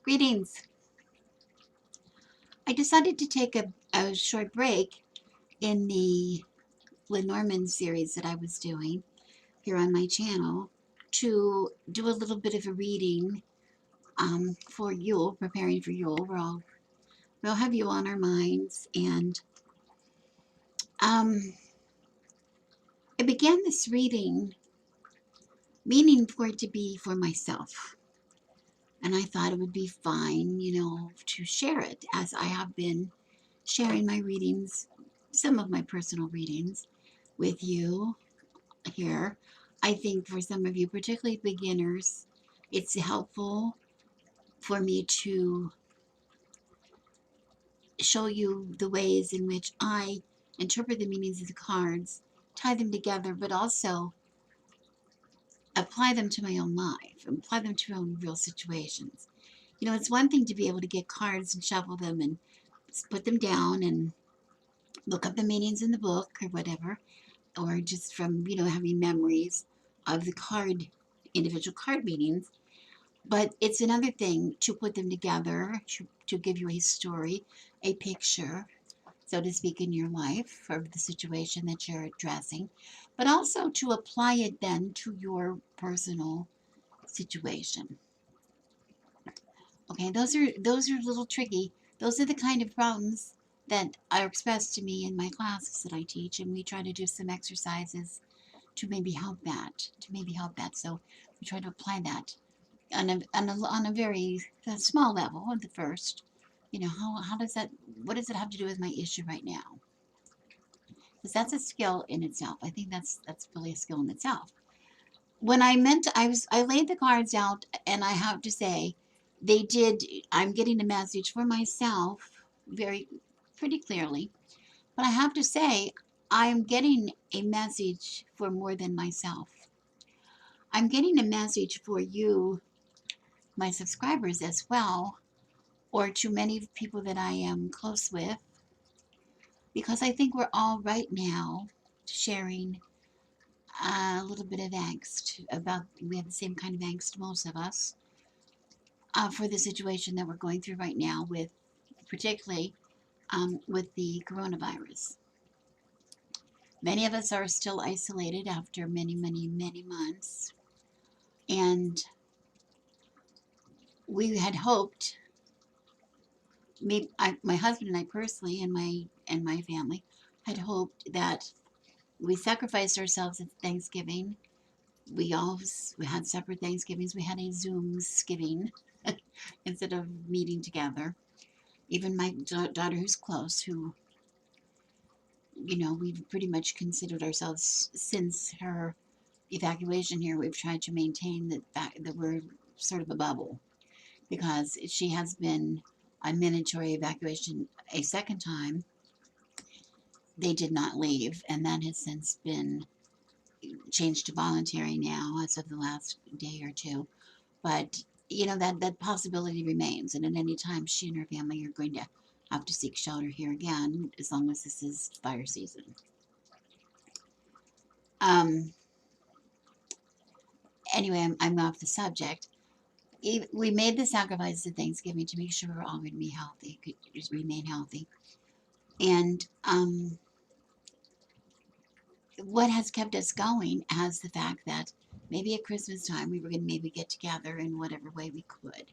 Greetings. I decided to take a short break in the Lenormand series that I was doing here on my channel to do a little bit of a reading for Yule, preparing for Yule. We'll have Yule on our minds, and um, I began this reading meaning for it to be for myself. And I thought it would be fine, to share it as I have been sharing my readings, some of my personal readings with you here. I think for some of you, particularly beginners, it's helpful for me to show you the ways in which I interpret the meanings of the cards, tie them together, but also apply them to my own life, apply them to my own real situations. It's one thing to be able to get cards and shuffle them and put them down and look up the meanings in the book or whatever, or just from, having memories of the individual card meanings. But it's another thing to put them together to give you a story, a picture, so to speak, in your life or the situation that you're addressing, but also to apply it then to your personal situation. Okay, those are a little tricky. Those are the kind of problems that are expressed to me in my classes that I teach, and we try to do some exercises to maybe help that. So we try to apply that on a very small level at the first. How does that, what does it have to do with my issue right now? Because that's a skill in itself. I think that's really a skill in itself. When I laid the cards out, and I have to say, they did. I'm getting a message for myself very pretty clearly, but I have to say, I'm getting a message for more than myself. I'm getting a message for you, my subscribers, as well, or to many people that I am close with, because I think we're all right now sharing a little bit of angst about, we have the same kind of angst, most of us, for the situation that we're going through right now with, particularly with the coronavirus. Many of us are still isolated after many, many, many months, and we had hoped, my husband and I personally, and my family, had hoped that we sacrificed ourselves at Thanksgiving. We had separate Thanksgivings. We had a Zoomsgiving instead of meeting together. Even my daughter, who's close, who, we've pretty much considered ourselves since her evacuation here. We've tried to maintain that we're sort of a bubble, because she has been on mandatory evacuation a second time. They did not leave, and that has since been changed to voluntary now as of the last day or two. But that possibility remains, and at any time she and her family are going to have to seek shelter here again, as long as this is fire season. Um, anyway, I'm off the subject. We made the sacrifice at Thanksgiving to make sure we're all going to be healthy, could just remain healthy. And what has kept us going has the fact that maybe at Christmas time we were going to maybe get together in whatever way we could.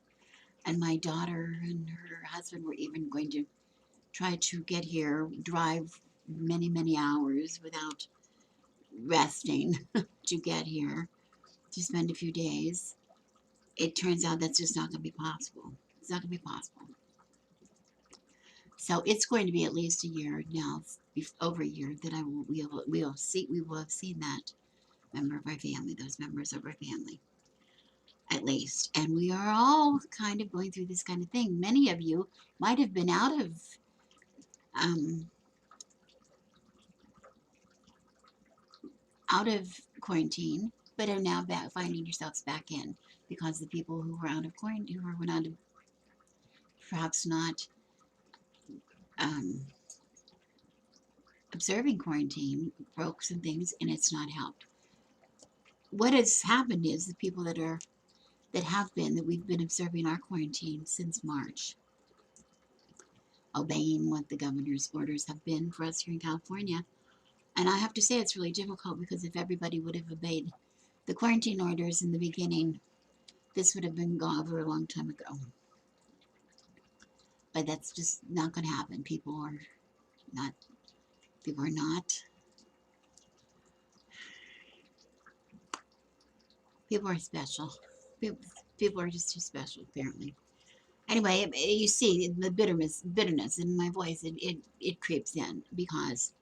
And my daughter and her husband were even going to try to get here, drive many, many hours without resting to get here, to spend a few days. It turns out that's just not going to be possible. It's not going to be possible. So it's going to be at least a year now, over a year, that we will have seen that member of our family, those members of our family, at least. And we are all kind of going through this kind of thing. Many of you might have been um, out of quarantine, but are now finding yourselves back in, because the people who were out of quarantine, who were not, perhaps not um, observing quarantine, broke some things, and it's not helped. What has happened is the people that are that we've been observing our quarantine since March, obeying what the governor's orders have been for us here in California. And I have to say it's really difficult because if everybody would have obeyed the quarantine orders in the beginning, this would have been gone over a long time ago. But that's just not going to happen. Not, people are not, people are special. People, people are just too special, apparently. Anyway, you see the bitterness in my voice, it creeps in because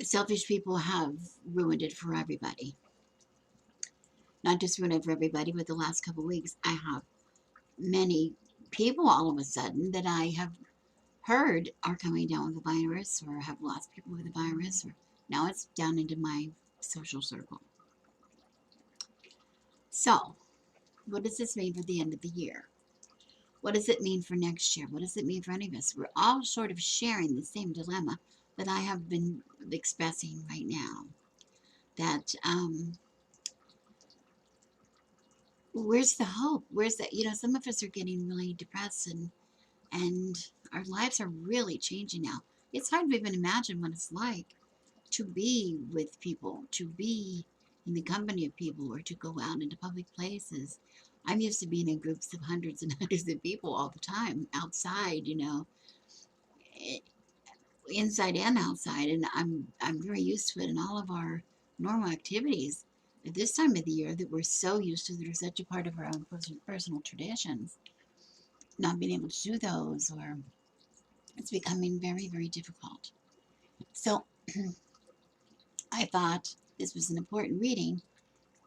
selfish people have ruined it for everybody. Not just ruined it for everybody, but the last couple of weeks, I have many people all of a sudden that I have heard are coming down with the virus or have lost people with the virus, or now it's down into my social circle. So, what does this mean for the end of the year? What does it mean for next year? What does it mean for any of us? We're all sort of sharing the same dilemma that I have been expressing right now. That where's the hope? Where's that? Some of us are getting really depressed, and our lives are really changing now. It's hard to even imagine what it's like to be with people, to be in the company of people, or to go out into public places. I'm used to being in groups of hundreds and hundreds of people all the time, outside, inside and outside, and I'm very used to it. And all of our normal activities at this time of the year that we're so used to, that are such a part of our own personal traditions, not being able to do those, or it's becoming very, very difficult. So I thought this was an important reading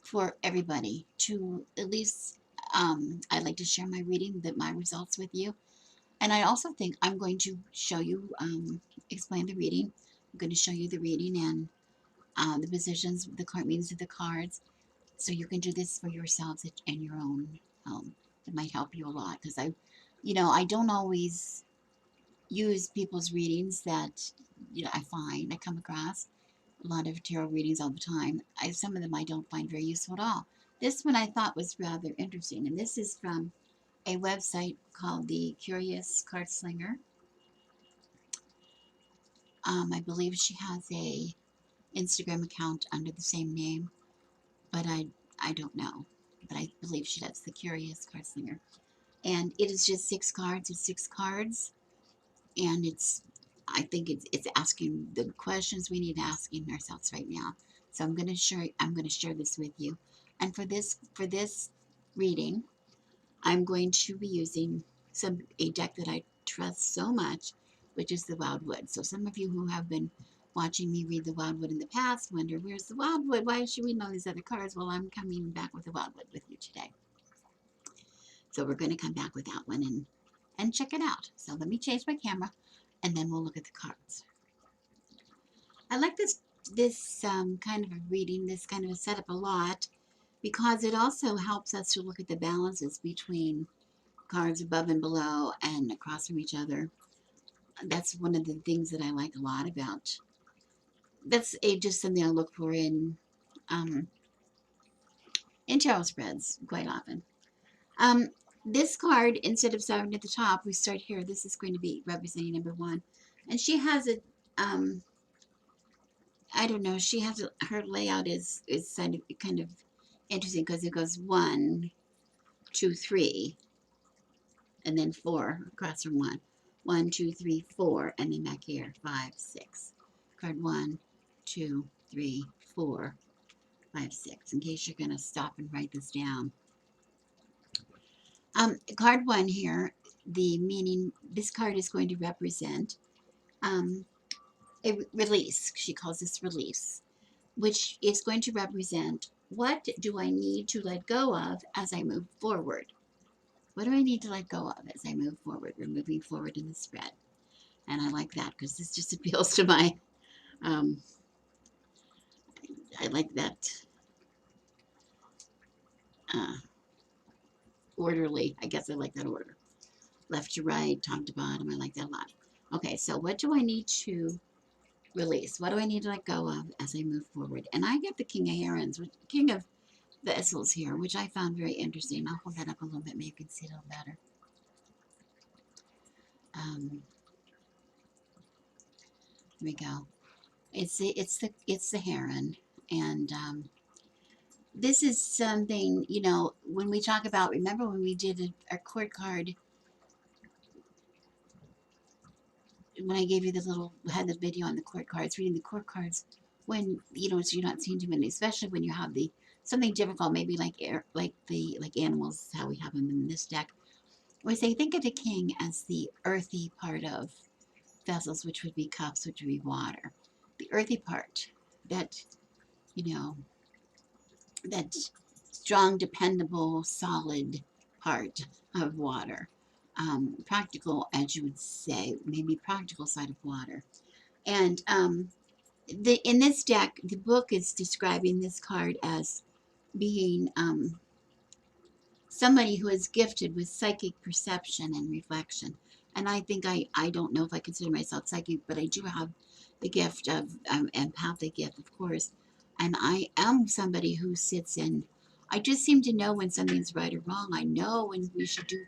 for everybody to at least. I'd like to share my reading, my results with you. And I also think I'm going to show you, explain the reading. I'm going to show you the reading and the positions, the card meanings of the cards, so you can do this for yourselves in your own home. It might help you a lot because I don't always use people's readings that I come across a lot of tarot readings all the time. Some of them I don't find very useful at all. This one I thought was rather interesting, and this is from a website called the Curious Card Slinger. I believe she has a Instagram account under the same name, but I don't know. But I believe she does, the Curious Card Slinger. And it is just 6 cards. It's 6 cards, and I think it's asking the questions we need asking ourselves right now. So I'm going to share this with you. And for this reading, I'm going to be using a deck that I trust so much, which is the Wildwood. So some of you who have been watching me read the Wildwood in the past wonder, where's the Wildwood? Why is she reading all these other cards? Well, I'm coming back with the Wildwood with you today. So we're going to come back with that one and check it out. So let me change my camera, and then we'll look at the cards. I like this kind of a reading, this kind of a setup a lot, because it also helps us to look at the balances between cards above and below and across from each other. That's one of the things that I like a lot about. That's just something I look for um, in tarot spreads quite often. Um, this card, instead of starting at the top, we start here. This is going to be representing number 1, and she has a I don't know. She has her layout is kind of interesting because it goes 1, 2, 3, and then 4 across from 1. 1, 2, 3, 4, and then back here 5, 6. Card 1, 2, 3, 4, 5, 6. In case you're going to stop and write this down. Card 1 here, the meaning, this card is going to represent a release. She calls this release, which is going to represent, what do I need to let go of as I move forward? What do I need to let go of as I move forward? We're moving forward in the spread. And I like that because this just appeals to my, I like that uh, orderly. I guess I like that order. Left to right, top to bottom. I like that a lot. Okay, so what do I need to release? What do I need to let go of as I move forward? And I get the King of Herons, vessels here, which I found very interesting. I'll hold that up a little bit, maybe you can see it a little better. Um, Here we go. It's the heron, and this is something, when we talk about. Remember when we did our court card, when I gave you the little had the video on the court cards, reading the court cards, when so you're not seeing too many, especially when you have the something difficult, maybe like air, like animals, how we have them in this deck. We say think of the king as the earthy part of vessels, which would be cups, which would be water. The earthy part, that you know, that strong, dependable, solid part of water. Practical, as you would say, maybe practical side of water. And in this deck, the book is describing this card as being somebody who is gifted with psychic perception and reflection. And I think I don't know if I consider myself psychic, but I do have the gift of empathic gift, of course. And I am somebody who sits in, I just seem to know when something's right or wrong. I know when we should do,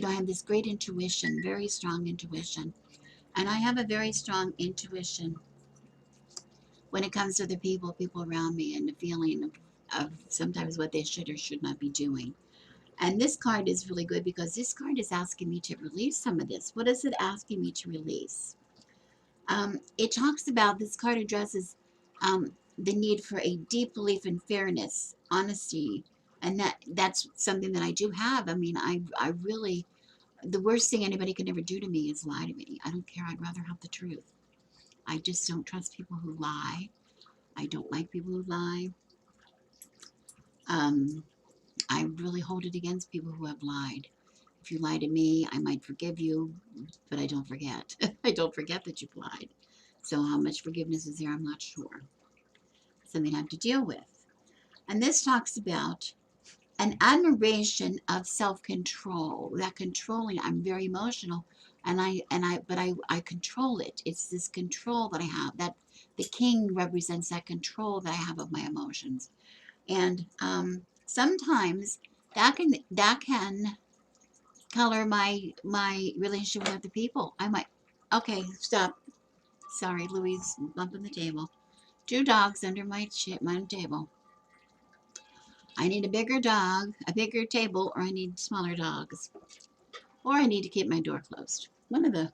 I have this great intuition, very strong intuition. And I have a very strong intuition when it comes to the people around me, and the feeling of sometimes what they should or should not be doing. And this card is really good because this card is asking me to release some of this. What is it asking me to release? It talks about, this card addresses the need for a deep belief in fairness, honesty, and that's something that I do have. I mean, I really, the worst thing anybody can ever do to me is lie to me. I don't care. I'd rather have the truth. I just don't trust people who lie. I don't like people who lie. Um, I really hold it against people who have lied. If you lie to me, I might forgive you, but I don't forget. I don't forget that you've lied. So how much forgiveness is there? I'm not sure. Something I have to deal with. And this talks about an admiration of self-control. That controlling, I'm very emotional, but I control it. It's this control that I have. That the king represents that control that I have of my emotions. And sometimes that can color my relationship with other people. I might, okay, stop. Sorry, Louise, bumping the table. Two dogs under my table. I need a bigger dog, a bigger table, or I need smaller dogs, or I need to keep my door closed. One of the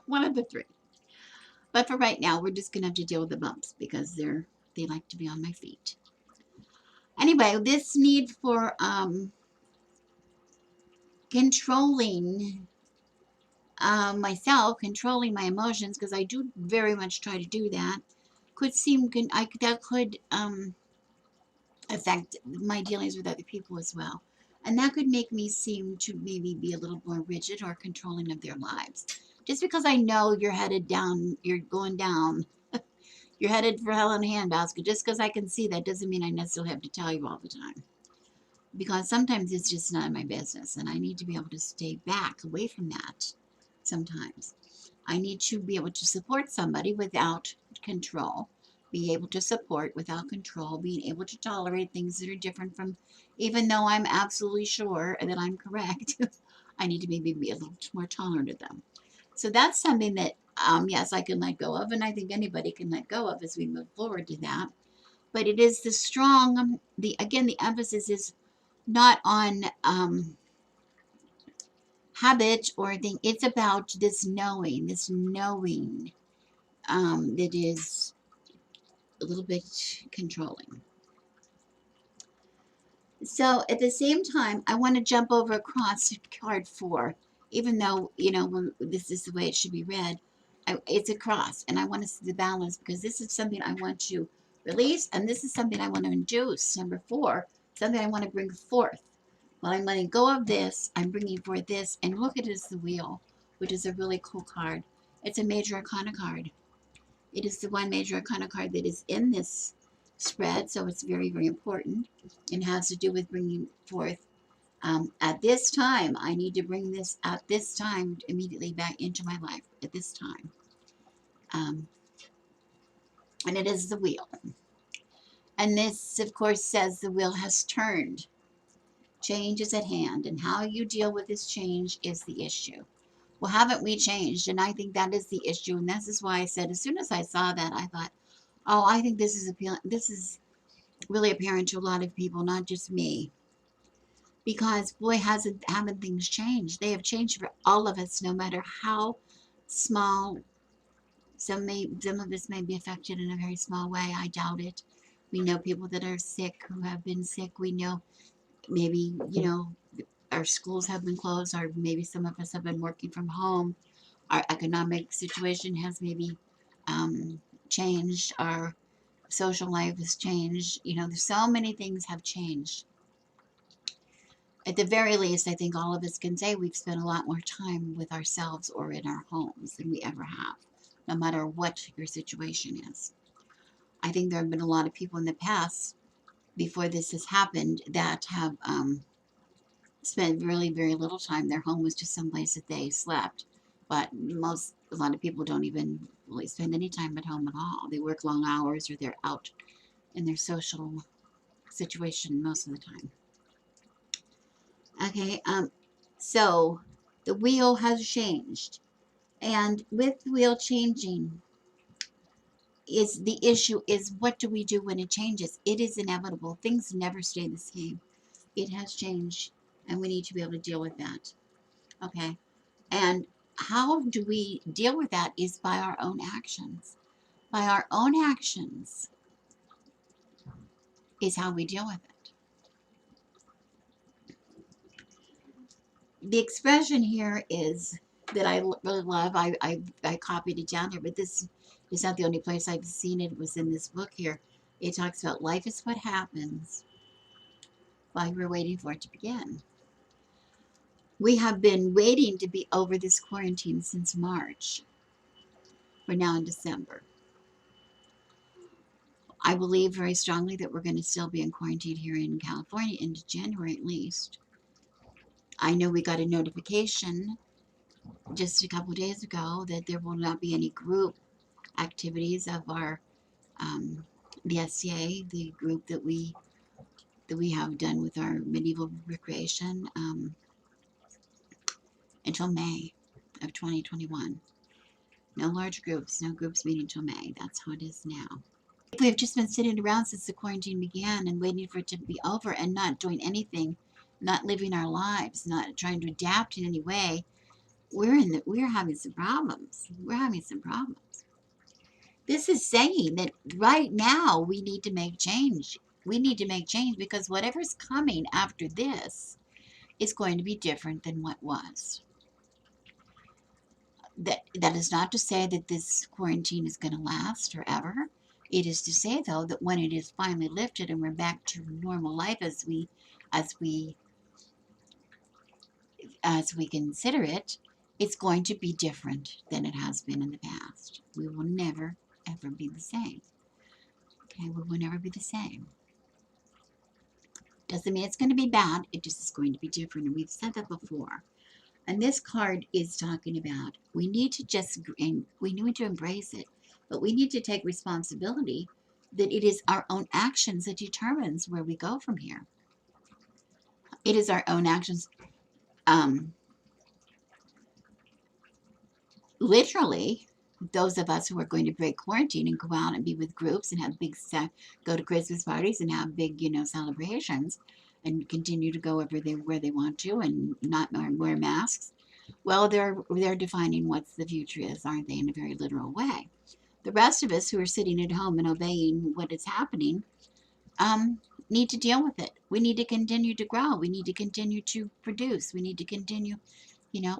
one of the three. But for right now, we're just gonna have to deal with the bumps because they like to be on my feet. Anyway, this need for controlling myself, controlling my emotions, because I do very much try to do that, could seem that could affect my dealings with other people as well, and that could make me seem to maybe be a little more rigid or controlling of their lives. Just because I know you're headed down, you're going down, you're headed for hell in a handbasket. Just because I can see that doesn't mean I necessarily have to tell you all the time, because sometimes it's just not my business, and I need to be able to stay back away from that. Sometimes I need to be able to support somebody without control, be able to support without control, being able to tolerate things that are different from, even though I'm absolutely sure that I'm correct, I need to maybe be a little more tolerant of them. So that's something that, yes, I can let go of, and I think anybody can let go of as we move forward to that. But it is the strong, the emphasis is not on habit or thing. It's about this knowing that is a little bit controlling. So at the same time, I want to jump over across card 4, even though, when this is the way it should be read. It's a cross, and I want to see the balance, because this is something I want to release, and this is something I want to induce. Number 4, something I want to bring forth. Well, I'm letting go of this. I'm bringing forth this, and look at it as the wheel, which is a really cool card. It's a major arcana card. It is the one major arcana card that is in this spread, so it's very, very important. It has to do with bringing forth. At this time, I need to bring this at this time immediately back into my life at this time. Um, and it is the wheel. And this, of course, says the wheel has turned. Change is at hand, and how you deal with this change is the issue. Well, haven't we changed? And I think that is the issue. And this is why I said, as soon as I saw that, I thought, oh, I think this is appealing. This is really apparent to a lot of people, not just me. Because boy, haven't things changed? They have changed for all of us, no matter how small. Some of us may be affected in a very small way. I doubt it. We know people that are sick who have been sick. We know maybe, our schools have been closed, or maybe some of us have been working from home. Our economic situation has maybe changed. Our social life has changed. There's so many things have changed. At the very least, I think all of us can say we've spent a lot more time with ourselves or in our homes than we ever have, no matter what your situation is. I think there have been a lot of people in the past before this has happened that have spent really very little time. Their home was just someplace that they slept. But a lot of people don't even really spend any time at home at all. They work long hours, or they're out in their social situation most of the time. Okay, so the wheel has changed. And with the wheel changing, is the issue is, what do we do when it changes? It is inevitable. Things never stay the same. It has changed, and we need to be able to deal with that. Okay. And how do we deal with that is by our own actions. By our own actions is how we deal with it. The expression here is that I really love. I copied it down here, but this is not the only place I've seen it. It was in this book here. It talks about life is what happens while you're waiting for it to begin. We have been waiting to be over this quarantine since March. We're now in December. I believe very strongly that we're going to still be in quarantine here in California into January at least. I know we got a notification just a couple of days ago that there will not be any group activities of our the SCA, the group that we have done with our medieval recreation, until May of 2021. No large groups, no groups meeting until May. That's how it is now. If we've just been sitting around since the quarantine began and waiting for it to be over and not doing anything, not living our lives, not trying to adapt in any way, we're having some problems. We're having some problems. This is saying that right now we need to make change. We need to make change because whatever's coming after this is going to be different than what was. That is not to say that this quarantine is going to last forever. It is to say, though, that when it is finally lifted and we're back to normal life as we consider it, it's going to be different than it has been in the past. We will never ever be the same. Okay, we will never be the same. Doesn't mean it's going to be bad. It just is going to be different, and we've said that before. And this card is talking about we need to embrace it, but we need to take responsibility that it is our own actions that determines where we go from here. It is our own actions. Literally, those of us who are going to break quarantine and go out and be with groups and have go to Christmas parties and have big, celebrations, and continue to go where they want to and not wear masks. Well, they're defining what the future is, aren't they, in a very literal way. The rest of us who are sitting at home and obeying what is happening need to deal with it. We need to continue to grow. We need to continue to produce. We need to continue,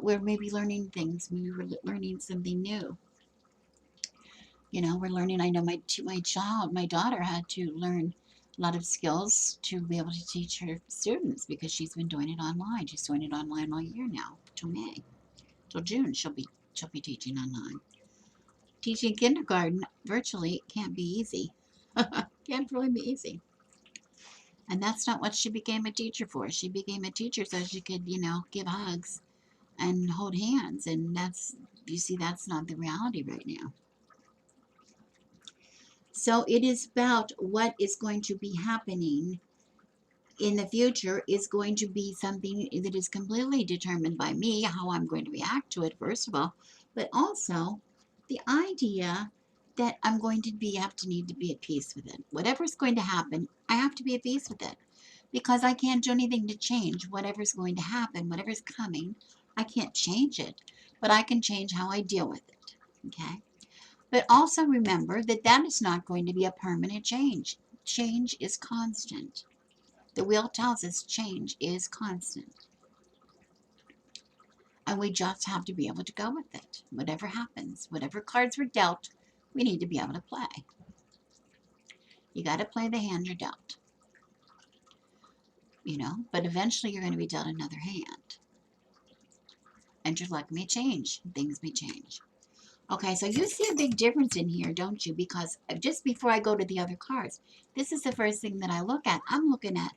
we're maybe learning things. Maybe we're learning something new. We're learning. I know my daughter had to learn a lot of skills to be able to teach her students because she's been doing it online. She's doing it online all year now, till May. Till June, she'll be teaching online. Teaching kindergarten virtually can't be easy. Can't really be easy. And that's not what she became a teacher for. She became a teacher so she could, give hugs and hold hands. And that's not the reality right now. So it is about what is going to be happening in the future is going to be something that is completely determined by me, how I'm going to react to it, first of all, but also the idea that I'm going to have to need to be at peace with it. Whatever's going to happen, I have to be at peace with it because I can't do anything to change whatever's going to happen, whatever's coming. I can't change it, but I can change how I deal with it. Okay. But also remember that that is not going to be a permanent change. Change is constant. The wheel tells us change is constant. And we just have to be able to go with it. Whatever happens, whatever cards were dealt, we need to be able to play. You got to play the hand you're dealt, but eventually you're going to be dealt another hand. And your luck may change. Things may change. Okay, so you see a big difference in here, don't you? Because just before I go to the other cards, this is the first thing that I look at. I'm looking at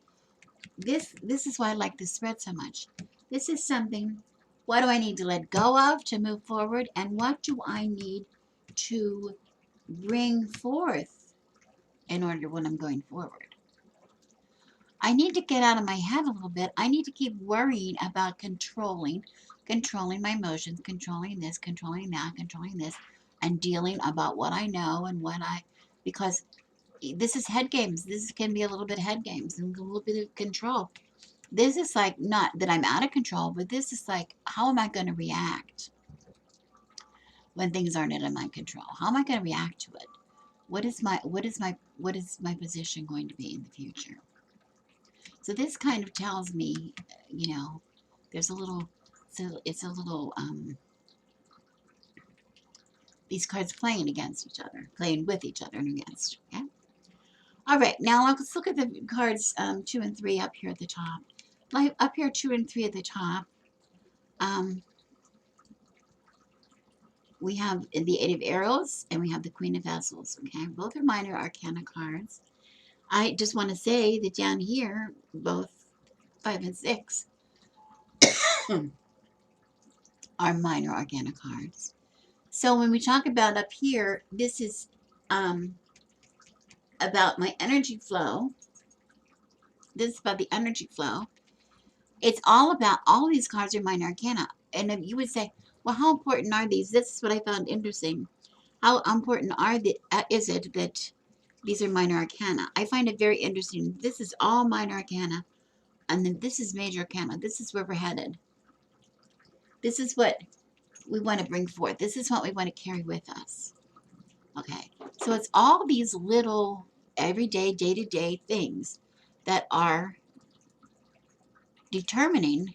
this is why I like this spread so much. This is something, what do I need to let go of to move forward? And what do I need to bring forth in order when I'm going forward? I need to get out of my head a little bit. I need to keep worrying about controlling my emotions, controlling this, controlling that, controlling this, and dealing about what I know and because this is head games. This can be a little bit head games and a little bit of control. This is like not that I'm out of control, but this is like, how am I going to react when things aren't in my control? How am I going to react to it? What is my position going to be in the future? So this kind of tells me, there's a little, so it's a little, these cards playing against each other, playing with each other and against. Okay. All right. Now let's look at the cards 2 and 3 up here at the top. Like up here, 2 and 3 at the top. We have the Eight of Arrows and we have the Queen of Vessels. Okay, both are minor arcana cards. I just want to say that down here, both 5 and 6 are minor arcana cards. So when we talk about up here, this is about my energy flow. This is about the energy flow. It's all about, all these cards are minor arcana. And if you would say, well, how important are these? This is what I found interesting. How important is it that these are minor arcana? I find it very interesting. This is all minor arcana, and then this is major arcana. This is where we're headed. This is what we want to bring forth. This is what we want to carry with us. Okay, so it's all these little everyday, day-to-day things that are determining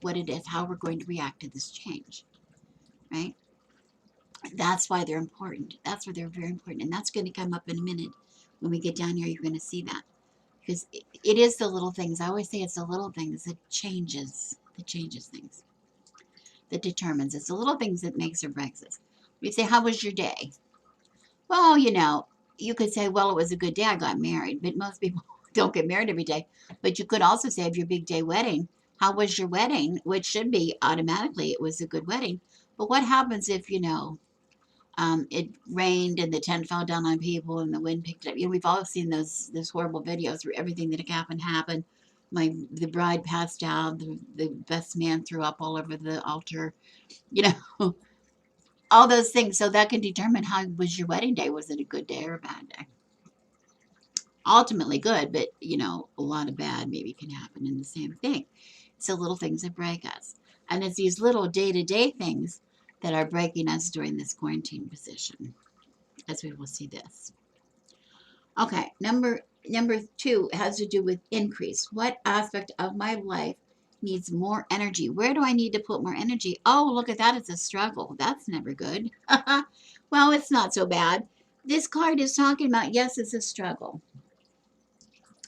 what it is, how we're going to react to this change, right? That's why they're important. That's why they're very important, and that's going to come up in a minute. When we get down here, you're going to see that. Because it is the little things. I always say it's the little things that changes things, that determines. It's the little things that makes or breaks us. We say, how was your day? Well, you could say, well, it was a good day. I got married. But most people don't get married every day. But you could also say, of your big day wedding, how was your wedding? Which should be automatically, it was a good wedding. But what happens if, it rained and the tent fell down on people and the wind picked it up. We've all seen those horrible videos where everything that happened. The bride passed out. The best man threw up all over the altar. You know, all those things. So that can determine how was your wedding day. Was it a good day or a bad day? Ultimately good, but a lot of bad maybe can happen in the same thing. It's the little things that break us, and it's these little day-to-day things that are breaking us during this quarantine position, as we will see this. Okay, number 2 has to do with increase. What aspect of my life needs more energy? Where do I need to put more energy? Oh, look at that. It's a struggle. That's never good. Well, it's not so bad. This card is talking about, yes, it's a struggle.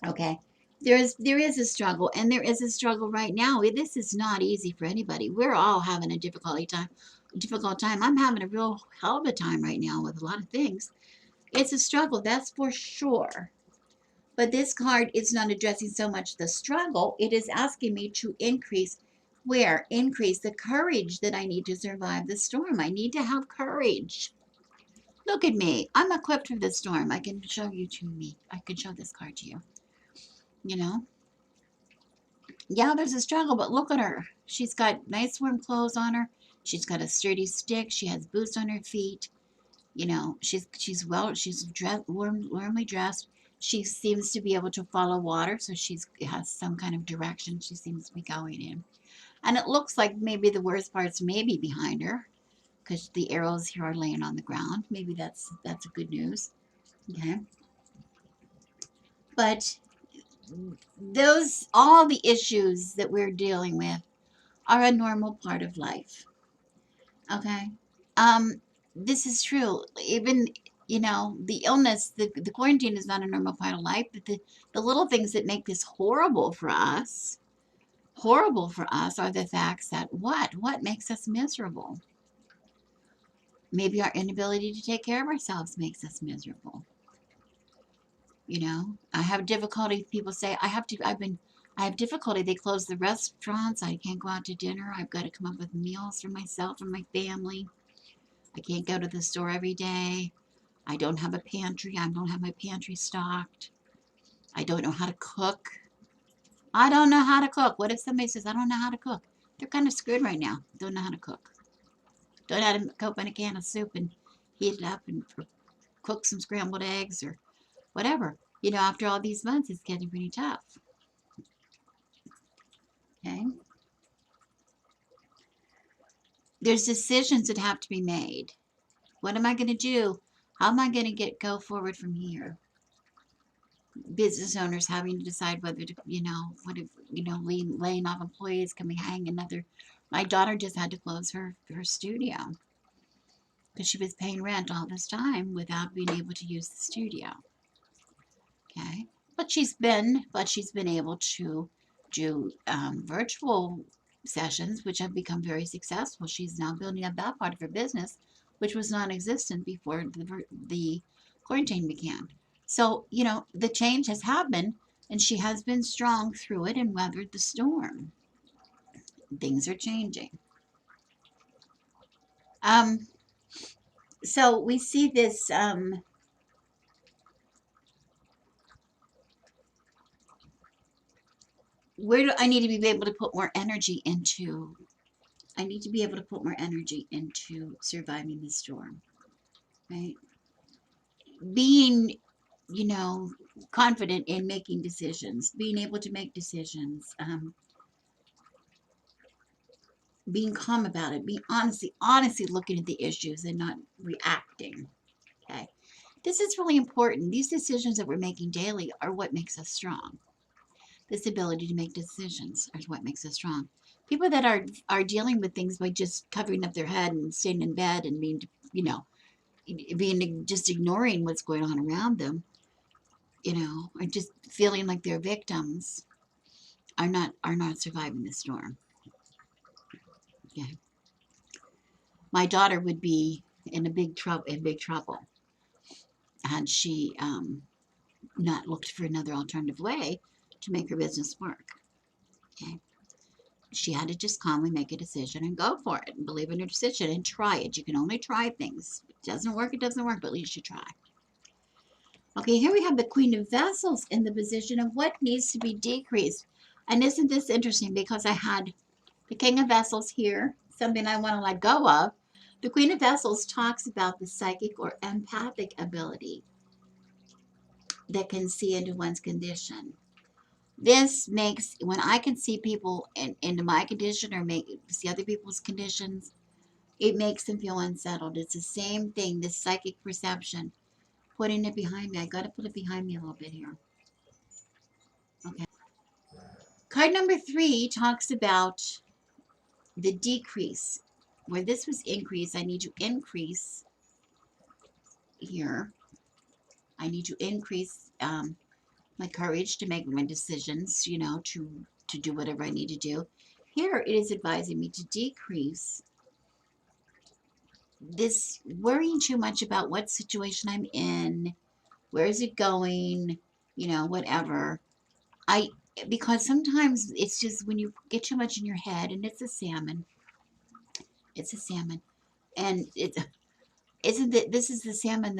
Okay. There is a struggle, and there is a struggle right now. This is not easy for anybody. We're all having a difficult time. I'm having a real hell of a time right now with a lot of things. It's a struggle, that's for sure. But this card is not addressing so much the struggle. It is asking me to increase the courage that I need to survive the storm. I need to have courage. Look at me. I'm equipped for the storm. I can show you to me. I can show this card to you. You know? Yeah, there's a struggle, but look at her. She's got nice warm clothes on her. She's got a sturdy stick. She has boots on her feet. You know, she's dressed, warmly dressed. She seems to be able to follow water, so she's has some kind of direction she seems to be going in. And it looks like maybe the worst part's maybe behind her, because the arrows here are laying on the ground. Maybe that's a good news. Okay. But those all the issues that we're dealing with are a normal part of life. Okay. Um, this is true. Even, the illness, the quarantine is not a normal part of life, but the little things that make this horrible for us are the facts that what makes us miserable? Maybe our inability to take care of ourselves makes us miserable. I have difficulty. People say I have difficulty. They close the restaurants. I can't go out to dinner. I've got to come up with meals for myself and my family. I can't go to the store every day. I don't have a pantry. I don't have my pantry stocked. I don't know how to cook. I don't know how to cook. What if somebody says, I don't know how to cook? They're kind of screwed right now. Don't know how to cook. Don't know how to open a can of soup and heat it up and cook some scrambled eggs or whatever. After all these months, it's getting pretty tough. Okay. There's decisions that have to be made. What am I going to do? How am I going to go forward from here? Business owners having to decide whether to, what if, laying off employees, can we hang another? My daughter just had to close her studio because she was paying rent all this time without being able to use the studio. Okay, but she's been able to do virtual sessions, which have become very successful. She's now building up that part of her business, which was non-existent before the quarantine began. So, the change has happened, and she has been strong through it and weathered the storm. Things are changing. Um, so we see this. Where do I need to be able to put more energy into? I need to be able to put more energy into surviving the storm, right? Being, you know, confident in making decisions, being able to make decisions, being calm about it, being honestly looking at the issues and not reacting. Okay. This is really important. These decisions that we're making daily are what makes us strong. This ability to make decisions is what makes us strong. People that are dealing with things by just covering up their head and staying in bed and you know, being just ignoring what's going on around them, or just feeling like they're victims, are not surviving the storm. Okay. My daughter would be in big trouble had she not looked for another alternative way to make her business work. Okay. She had to just calmly make a decision and go for it and believe in her decision and try it. You can only try things. If it doesn't work, it doesn't work, but at least you try. Okay, here we have the Queen of Vessels in the position of what needs to be decreased. And isn't this interesting? Because I had the King of Vessels here, something I want to let go of. The Queen of Vessels talks about the psychic or empathic ability that can see into one's condition. This makes, when I can see people into my condition or see other people's conditions, it makes them feel unsettled. It's the same thing, this psychic perception. Putting it behind me. I got to put it behind me a little bit here. Okay. Card number 3 talks about the decrease. Where this was increase, I need to increase here. I need to increase my courage to make my decisions, to do whatever I need to do. Here it is advising me to decrease this worrying too much about what situation I'm in, where is it going, whatever. I Because sometimes it's just when you get too much in your head, and it's a salmon, and Isn't it? This is the salmon,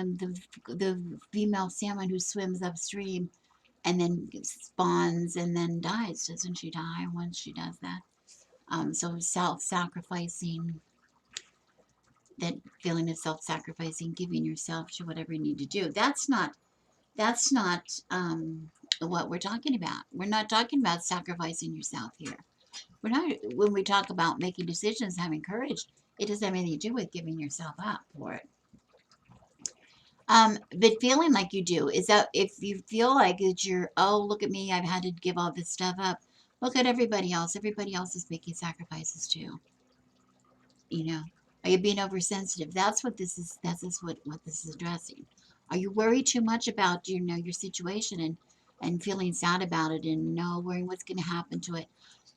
the female salmon who swims upstream and then spawns and then dies. Doesn't she die once she does that? So self-sacrificing, that feeling of self-sacrificing, giving yourself to whatever you need to do. That's not what we're talking about. We're not talking about sacrificing yourself here. We're not. When we talk about making decisions, having courage, it doesn't have anything to do with giving yourself up for it. But feeling like you do is that if you feel like that you're, oh, look at me, I've had to give all this stuff up. Look at everybody else. Everybody else is making sacrifices too. You know, are you being oversensitive? That's what this is. What this is addressing. Are you worried too much about your situation and feeling sad about it and no worrying what's going to happen to it?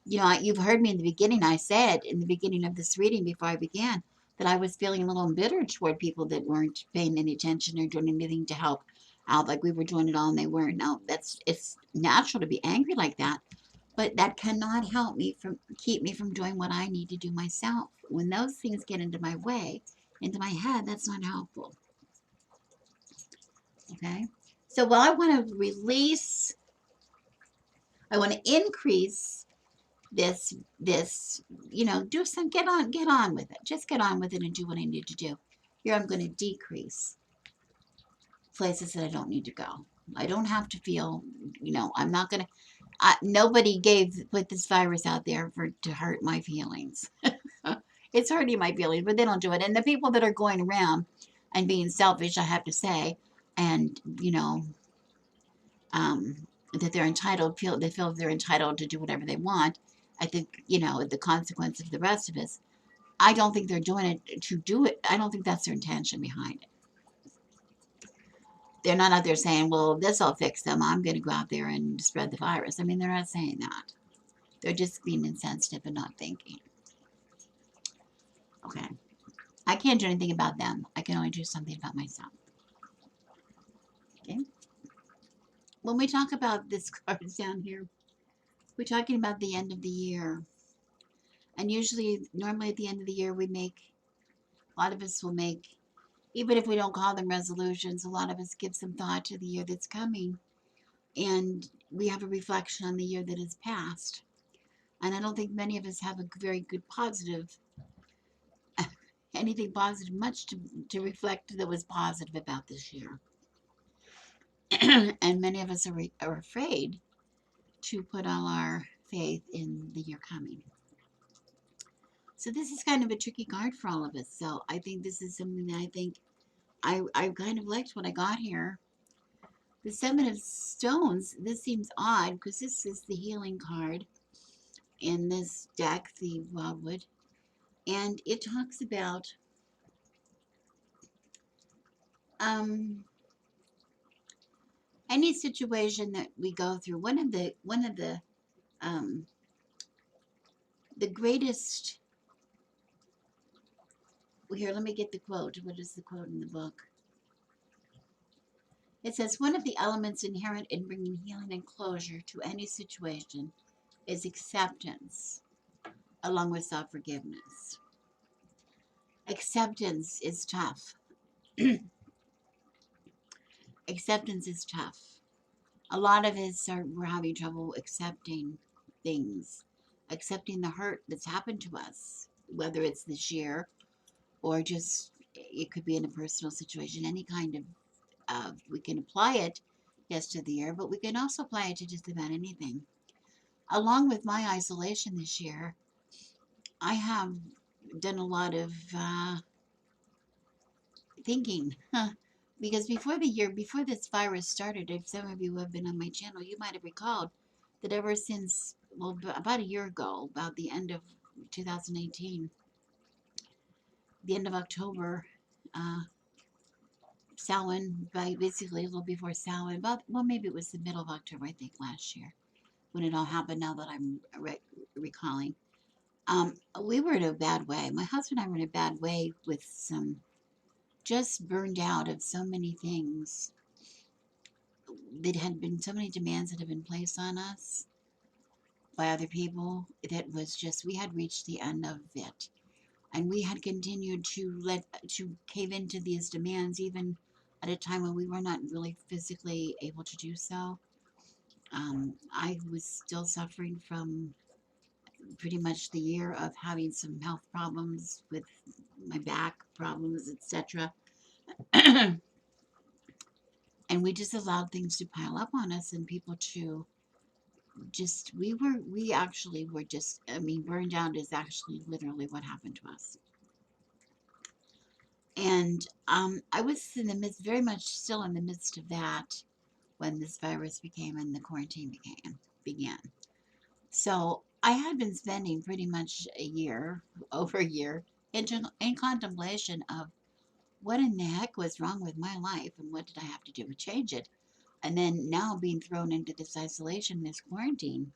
You've heard me in the beginning. I said in the beginning of this reading before I began that I was feeling a little embittered toward people that weren't paying any attention or doing anything to help out, like we were doing it all and they weren't. Now it's natural to be angry like that, but that cannot help me from keep me from doing what I need to do myself. When those things get into my way, into my head, that's not helpful. Okay. So while I want to release, I want to increase this, do some, get on with it. Just get on with it and do what I need to do. Here I'm going to decrease places that I don't need to go. I don't have to feel, I'm not going to, nobody put this virus out there to hurt my feelings. It's hurting my feelings, but they don't do it. And the people that are going around and being selfish, I have to say, and, that they're entitled, they feel they're entitled to do whatever they want. I think, the consequence of the rest of us. I don't think they're doing it to do it. I don't think that's their intention behind it. They're not out there saying, well, this will fix them. I'm going to go out there and spread the virus. I mean, they're not saying that. They're just being insensitive and not thinking. Okay. I can't do anything about them. I can only do something about myself. Okay. When we talk about this cards down here, we're talking about the end of the year. And normally at the end of the year, a lot of us will make, even if we don't call them resolutions, a lot of us give some thought to the year that's coming. And we have a reflection on the year that has passed. And I don't think many of us have a very good positive, anything positive, much to reflect that was positive about this year. And many of us are afraid to put all our faith in the year coming. So this is kind of a tricky card for all of us. So I think this is something that I think I kind of liked what I got here. The Seven of Stones, this seems odd because this is the healing card in this deck, the Wildwood. And it talks about any situation that we go through. Um, the greatest. Here, let me get the quote. What is the quote in the book? It says, one of the elements inherent in bringing healing and closure to any situation is acceptance, along with self-forgiveness. Acceptance is tough. Acceptance is tough. A lot of us we're having trouble accepting things, accepting the hurt that's happened to us, whether it's this year or just it could be in a personal situation, any kind of we can apply it, yes, to the year, but we can also apply it to just about anything. Along with my isolation this year, I have done a lot of thinking. Because before this virus started, if some of you have been on my channel, you might have recalled that ever since, well, about a year ago, about the end of 2018, the end of October, Samhain, basically a little before Samhain, maybe it was the middle of October, I think, last year, when it all happened, now that I'm recalling. We were in a bad way. My husband and I were in a bad way with just burned out of so many things. There had been so many demands that had been placed on us by other people that was just, we had reached the end of it. And we had continued to cave into these demands even at a time when we were not really physically able to do so. I was still suffering from pretty much the year of having some health problems with my back problems, etc. And we just allowed things to pile up on us and people to just we actually were just, I mean, burned out is actually literally what happened to us. And I was in the midst, very much still in the midst of that when this virus became and the quarantine began. So I had been spending pretty much a year, over a year, in contemplation of what in the heck was wrong with my life and what did I have to do to change it. And then now being thrown into this isolation, this quarantine,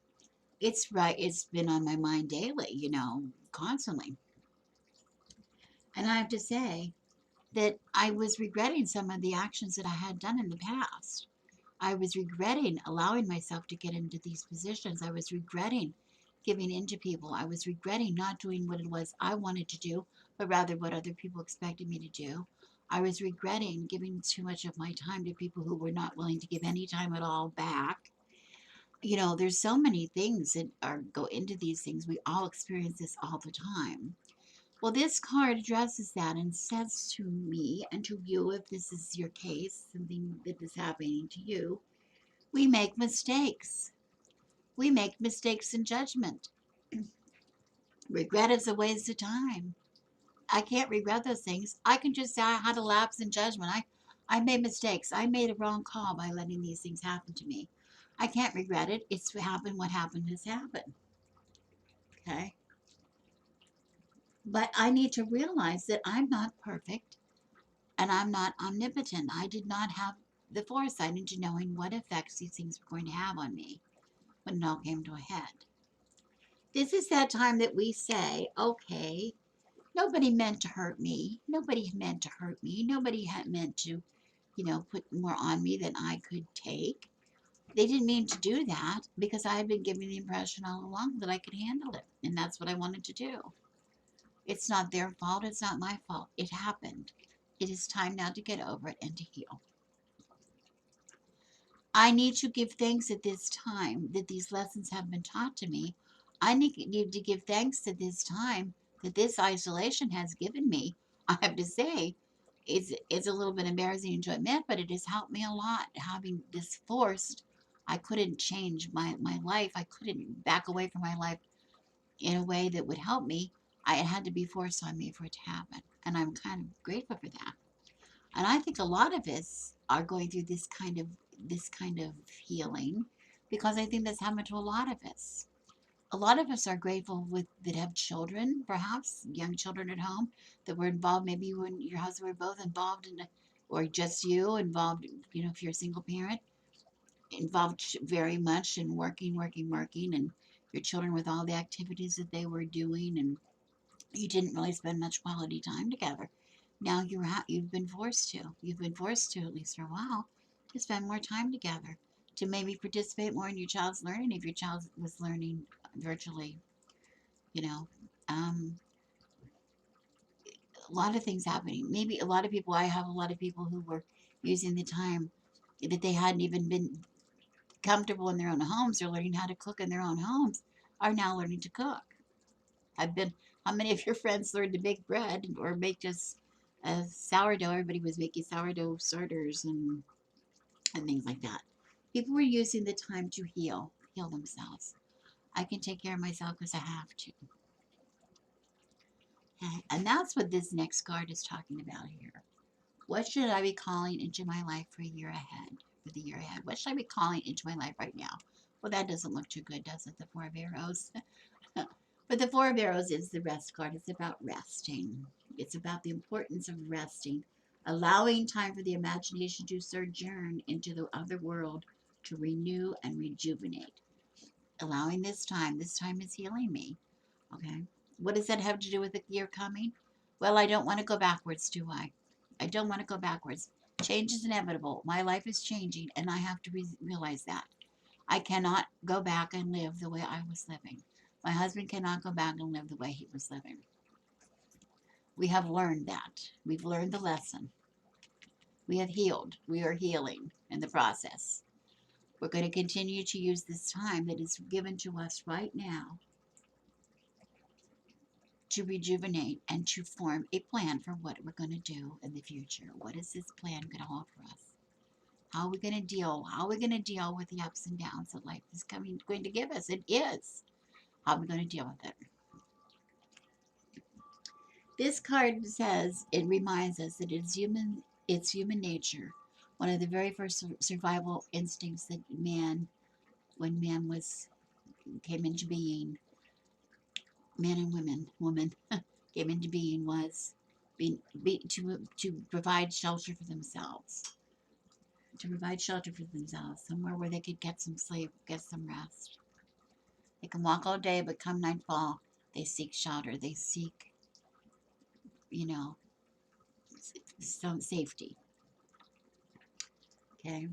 it's right. It's been on my mind daily, constantly. And I have to say that I was regretting some of the actions that I had done in the past. I was regretting allowing myself to get into these positions. I was regretting giving in to people. I was regretting not doing what it was I wanted to do, but rather what other people expected me to do. I was regretting giving too much of my time to people who were not willing to give any time at all back. There's so many things that are go into these things. We all experience this all the time. Well, this card addresses that and says to me and to you, if this is your case, something that is happening to you, we make mistakes. We make mistakes in judgment. Regret is a waste of time. I can't regret those things. I can just say I had a lapse in judgment. I made mistakes. I made a wrong call by letting these things happen to me. I can't regret it. It's happened. What happened has happened. Okay. But I need to realize that I'm not perfect and I'm not omnipotent. I did not have the foresight into knowing what effects these things were going to have on me when it all came to a head. This is that time that we say, okay, nobody meant to hurt me. Nobody meant to hurt me. Nobody had meant to, put more on me than I could take. They didn't mean to do that because I had been given the impression all along that I could handle it. And that's what I wanted to do. It's not their fault. It's not my fault. It happened. It is time now to get over it and to heal. I need to give thanks at this time that these lessons have been taught to me. I need to give thanks at this time that this isolation has given me. I have to say, it's a little bit embarrassing to admit, but it has helped me a lot. Having this forced, I couldn't change my life. I couldn't back away from my life in a way that would help me. It had to be forced on me for it to happen. And I'm kind of grateful for that. And I think a lot of us are going through this kind of healing because I think that's happened to a lot of us. A lot of us are grateful with that have children, perhaps young children at home that were involved. Maybe when your husband were both involved in, or just you involved. If you're a single parent, involved very much in working, working, working, and your children with all the activities that they were doing, and you didn't really spend much quality time together. Now you've been forced to. You've been forced to, at least for a while, to spend more time together, to maybe participate more in your child's learning if your child was learning virtually. You know, um, a lot of things happening. Maybe a lot of people. I have a lot of people who were using the time that they hadn't even been comfortable in their own homes or learning how to cook in their own homes are now learning to cook. I've been. How many of your friends learned to bake bread or make just sourdough? Everybody was making sourdough starters and things like that. People were using the time to heal themselves. I can take care of myself because I have to. Okay? And that's what this next card is talking about here. What should I be calling into my life for a year ahead? For the year ahead, what should I be calling into my life right now? Well, that doesn't look too good, does it? The Four of Arrows. But the Four of Arrows is the rest card. It's about resting. It's about the importance of resting, allowing time for the imagination to sojourn into the other world to renew and rejuvenate. Allowing this time. This time is healing me. Okay. What does that have to do with the year coming? Well, I don't want to go backwards, do I? I don't want to go backwards. Change is inevitable. My life is changing, and I have to realize that. I cannot go back and live the way I was living. My husband cannot go back and live the way he was living. We have learned that. We've learned the lesson. We have healed. We are healing in the process. We're going to continue to use this time that is given to us right now to rejuvenate and to form a plan for what we're going to do in the future. What is this plan going to hold for us? How are we going to deal? How are we going to deal with the ups and downs that life is going to give us? It is. How are we going to deal with it? This card says, it reminds us that it's human nature. One of the very first survival instincts that when man came into being, man and woman came into being was to provide shelter for themselves, somewhere where they could get some sleep, get some rest. They can walk all day, but come nightfall, they seek shelter. They seek, you know, some safety. Okay.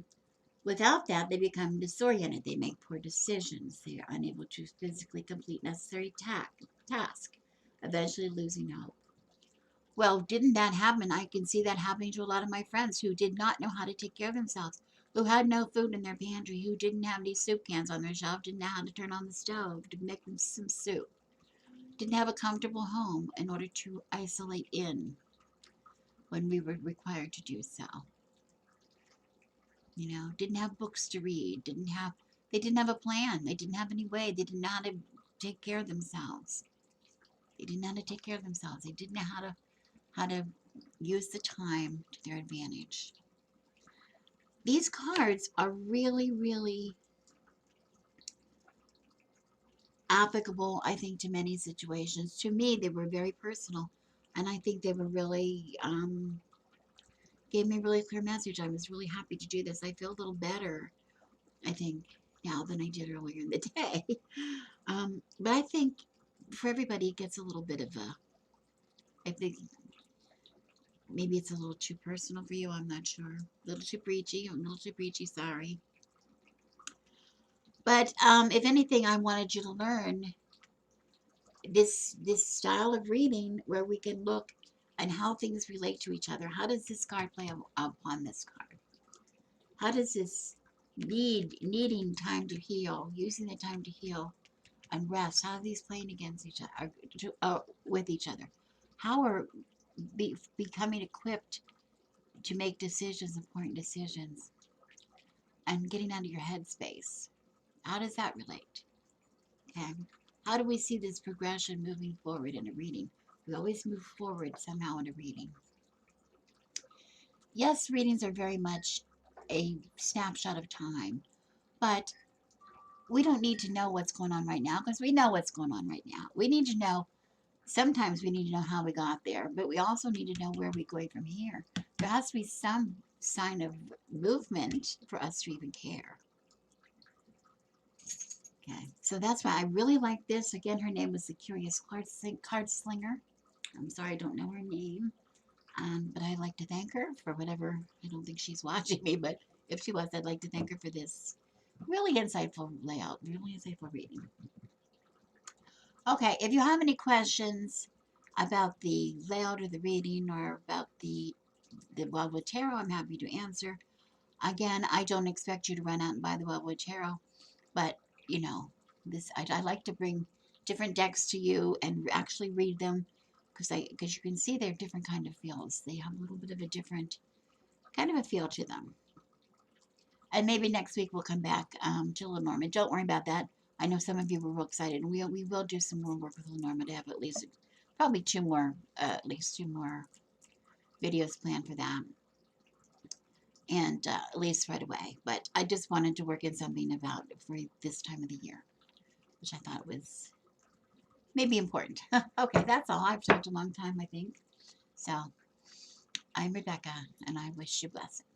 Without that, they become disoriented. They make poor decisions. They are unable to physically complete necessary task, eventually losing hope. Well, didn't that happen? I can see that happening to a lot of my friends who did not know how to take care of themselves, who had no food in their pantry, who didn't have any soup cans on their shelf, didn't know how to turn on the stove to make them some soup, didn't have a comfortable home in order to isolate in when we were required to do so. Didn't have books to read, they didn't have a plan, they didn't have any way, they didn't know how to take care of themselves. They didn't know how to take care of themselves. They didn't know how to use the time to their advantage. These cards are really, really applicable, I think, to many situations. To me, they were very personal, and I think they were really gave me a really clear message. I was really happy to do this. I feel a little better, I think, now than I did earlier in the day. But I think for everybody, it gets a little bit of a. I think maybe it's a little too personal for you. I'm not sure. A little too preachy. I'm a little too preachy. Sorry. But if anything, I wanted you to learn this style of reading where we can look and how things relate to each other. How does this card play upon this card? How does this needing time to heal, using the time to heal and rest, how are these playing against each other, with each other? How are becoming equipped to make decisions, important decisions, and getting out of your headspace? How does that relate? Okay. How do we see this progression moving forward in a reading? We always move forward somehow in a reading. Yes, readings are very much a snapshot of time, but we don't need to know what's going on right now because we know what's going on right now. We need to know, sometimes we need to know how we got there, but we also need to know where we're going from here. There has to be some sign of movement for us to even care. Okay, so that's why I really like this. Again, her name was the Curious Card Slinger. I'm sorry I don't know her name, but I'd like to thank her for whatever. I don't think she's watching me, but if she was, I'd like to thank her for this really insightful layout, really insightful reading. Okay, if you have any questions about the layout of the reading or about the Wildwood Tarot, I'm happy to answer. Again, I don't expect you to run out and buy the Wildwood Tarot, but you know, I like to bring different decks to you and actually read them because you can see they're different kind of feels. They have a little bit of a different kind of a feel to them. And maybe next week we'll come back to Lenormand. Don't worry about that. I know some of you were real excited, and we will do some more work with Lenormand to have at least probably at least two more videos planned for that, and at least right away. But I just wanted to work in something about for this time of the year, which I thought was maybe important. Okay, that's all. I've talked a long time, I think. So I'm Rebecca, and I wish you blessings.